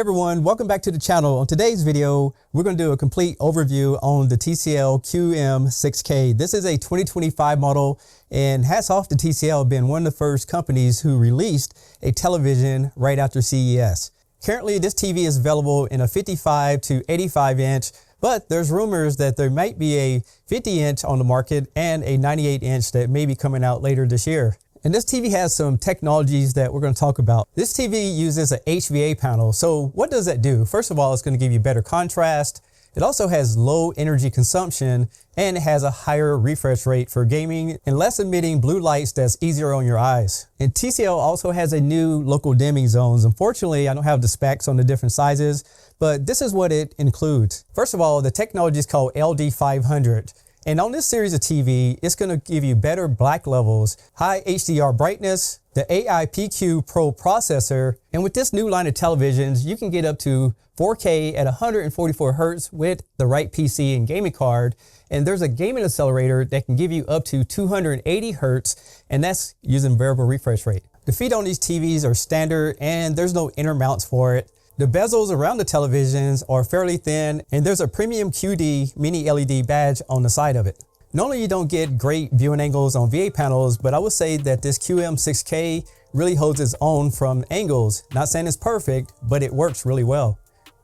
everyone, welcome back to the channel. On today's video, we're going to do a complete overview on the TCL QM6K. This is a 2025 model, and hats off to TCL being one of the first companies who released a television right after CES. Currently, this TV is available in a 55 to 85 inch, but there's rumors that there might be a 50 inch on the market and a 98 inch that may be coming out later this year. And this TV has some technologies that we're going to talk about. This TV uses an HVA panel. So what does that do? First of all, it's going to give you better contrast. It also has low energy consumption, and it has a higher refresh rate for gaming and less emitting blue lights that's easier on your eyes. And TCL also has a new local dimming zones. Unfortunately, I don't have the specs on the different sizes, but this is what it includes. First of all, the technology is called LD500. And on this series of TV, it's going to give you better black levels, high HDR brightness, the AI PQ Pro processor, and with this new line of televisions, you can get up to 4K at 144 Hz with the right PC and gaming card. And there's a gaming accelerator that can give you up to 280 Hz, and that's using variable refresh rate. The feet on these TVs are standard, and there's no inner mounts for it. The bezels around the televisions are fairly thin, and there's a premium QD-Mini LED badge on the side of it. Normally you don't get great viewing angles on VA panels, but I would say that this QM6K really holds its own from angles. Not saying it's perfect, but it works really well.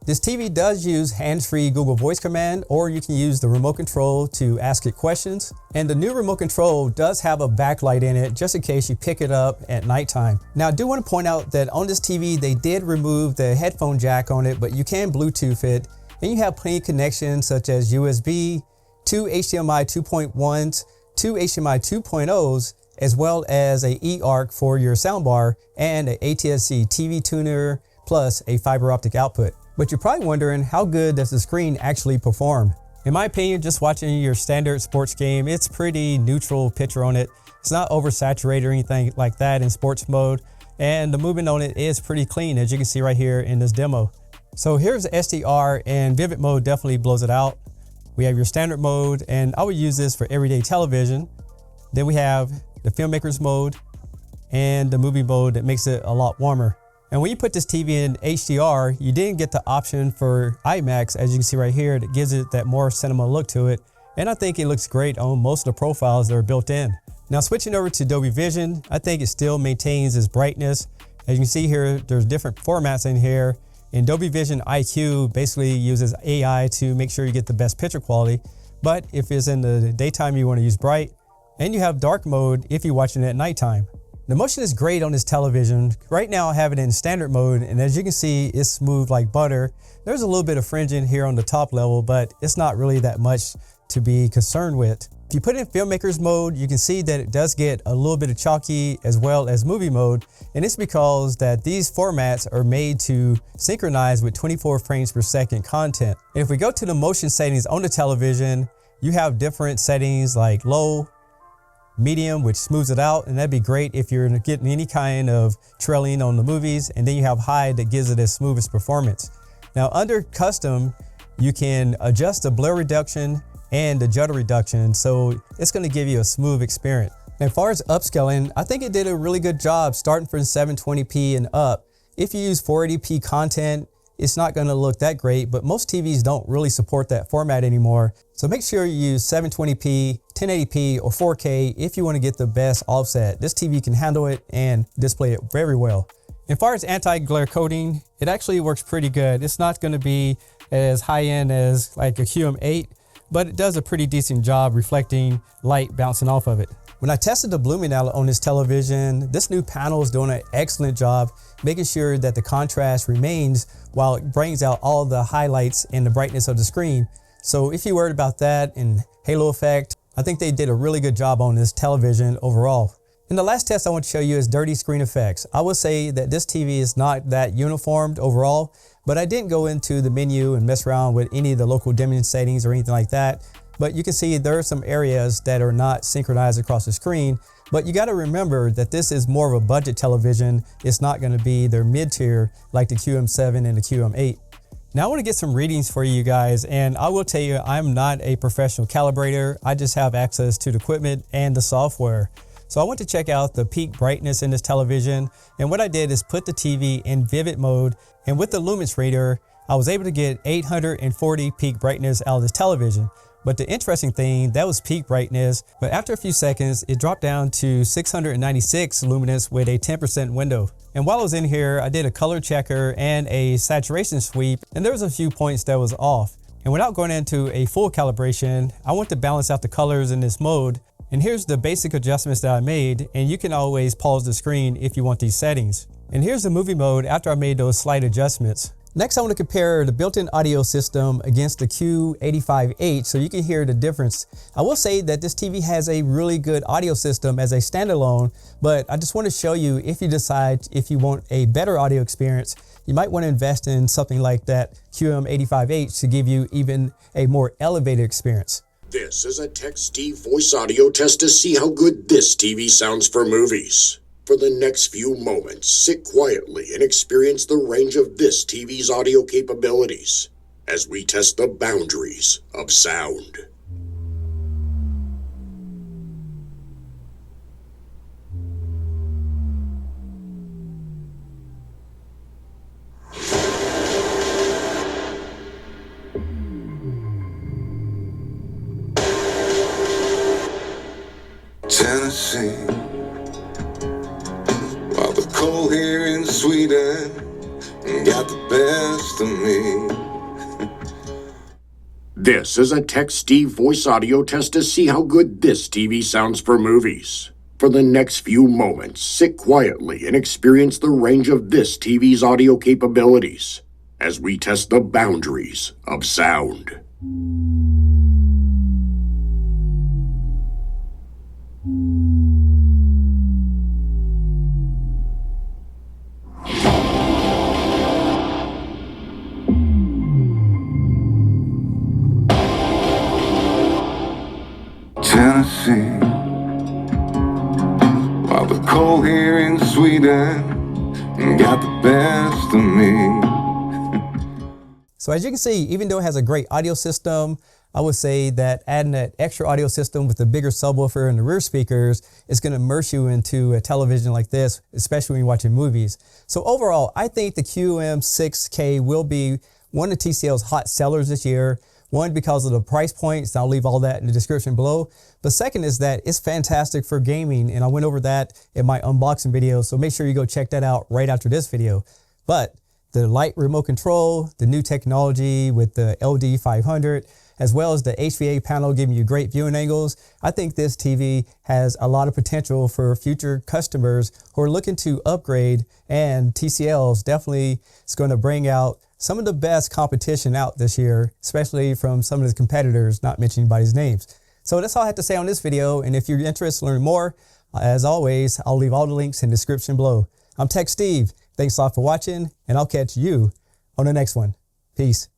This TV does use hands-free Google Voice command, or you can use the remote control to ask it questions. And the new remote control does have a backlight in it, just in case you pick it up at nighttime. Now, I do want to point out that on this TV, they did remove the headphone jack on it, but you can Bluetooth it. And you have plenty of connections such as USB, 2 HDMI 2.1s, 2 HDMI 2.0s, as well as a eARC for your soundbar and a ATSC TV tuner, plus a fiber optic output. But you're probably wondering, how good does the screen actually perform? In my opinion, just watching your standard sports game, it's pretty neutral picture on it. It's not oversaturated or anything like that in sports mode. And the movement on it is pretty clean, as you can see right here in this demo. So here's the SDR, and Vivid mode definitely blows it out. We have your standard mode, and I would use this for everyday television. Then we have the filmmakers mode and the movie mode that makes it a lot warmer. And when you put this TV in HDR, you didn't get the option for IMAX, as you can see right here, that gives it that more cinema look to it. And I think it looks great on most of the profiles that are built in. Now switching over to Dolby Vision, I think it still maintains its brightness. As you can see here, there's different formats in here. And Dolby Vision IQ basically uses AI to make sure you get the best picture quality. But if it's in the daytime, you want to use bright. And you have dark mode if you're watching it at nighttime. The motion is great on this television. Right now I have it in standard mode, and as you can see, it's smooth like butter. There's a little bit of fringing here on the top level, but it's not really that much to be concerned with. If you put it in filmmakers mode, you can see that it does get a little bit of chalky as well as movie mode, and it's because that these formats are made to synchronize with 24 frames per second content. And if we go to the motion settings on the television, you have different settings like low, medium, which smooths it out, and that'd be great if you're getting any kind of trailing on the movies. And then you have high that gives it its smoothest performance. Now under custom, you can adjust the blur reduction and the judder reduction, so it's going to give you a smooth experience. As far as upscaling, I think it did a really good job starting from 720p and up. If you use 480p content, it's not going to look that great, but most TVs don't really support that format anymore. So make sure you use 720p, 1080p, or 4K if you want to get the best offset. This TV can handle it and display it very well. As far as anti-glare coating, it actually works pretty good. It's not going to be as high-end as like a QM8, but it does a pretty decent job reflecting light bouncing off of it. When I tested the luminance on this television, this new panel is doing an excellent job making sure that the contrast remains while it brings out all the highlights and the brightness of the screen. So if you're worried about that and halo effect, I think they did a really good job on this television overall. And the last test I want to show you is dirty screen effects. I would say that this TV is not that uniformed overall, but I didn't go into the menu and mess around with any of the local dimming settings or anything like that. But you can see there are some areas that are not synchronized across the screen. But you got to remember that this is more of a budget television. It's not going to be their mid-tier like the QM7 and the QM8. Now I want to get some readings for you guys, and I will tell you I'm not a professional calibrator. I just have access to the equipment and the software. So I went to check out the peak brightness in this television, and what I did is put the TV in vivid mode, and with the lumens reader, I was able to get 840 peak brightness out of this television. But the interesting thing, that was peak brightness, but after a few seconds, it dropped down to 696 luminance with a 10% window. And while I was in here, I did a color checker and a saturation sweep, and there was a few points that was off. And without going into a full calibration, I want to balance out the colors in this mode. And here's the basic adjustments that I made, and you can always pause the screen if you want these settings. And here's the movie mode after I made those slight adjustments. Next, I want to compare the built-in audio system against the Q85H so you can hear the difference. I will say that this TV has a really good audio system as a standalone, but I just want to show you if you decide if you want a better audio experience, you might want to invest in something like that QM85H to give you even a more elevated experience. This is a Tech Steve voice audio test to see how good this TV sounds for movies. For the next few moments, sit quietly and experience the range of this TV's audio capabilities as we test the boundaries of sound. Tennessee, while the cold here in Sweden got the best of me. This is a Tech Steve voice audio test to see how good this TV sounds for movies. For the next few moments, sit quietly and experience the range of this TV's audio capabilities as we test the boundaries of sound. Tennessee, while the cold here in Sweden got the best of me. So as you can see, even though it has a great audio system, I would say that adding that extra audio system with the bigger subwoofer and the rear speakers is going to immerse you into a television like this, especially when you're watching movies. So overall, I think the QM6K will be one of TCL's hot sellers this year. One, because of the price points, I'll leave all that in the description below. But second is that it's fantastic for gaming, and I went over that in my unboxing video, so make sure you go check that out right after this video. But the light remote control, the new technology with the LD500, as well as the HVA panel giving you great viewing angles, I think this TV has a lot of potential for future customers who are looking to upgrade, and TCL definitely is going to bring out some of the best competition out this year, especially from some of the competitors, not mentioning anybody's names. So that's all I have to say on this video, and if you're interested in learning more, as always, I'll leave all the links in the description below. I'm Tech Steve. Thanks a lot for watching, and I'll catch you on the next one. Peace.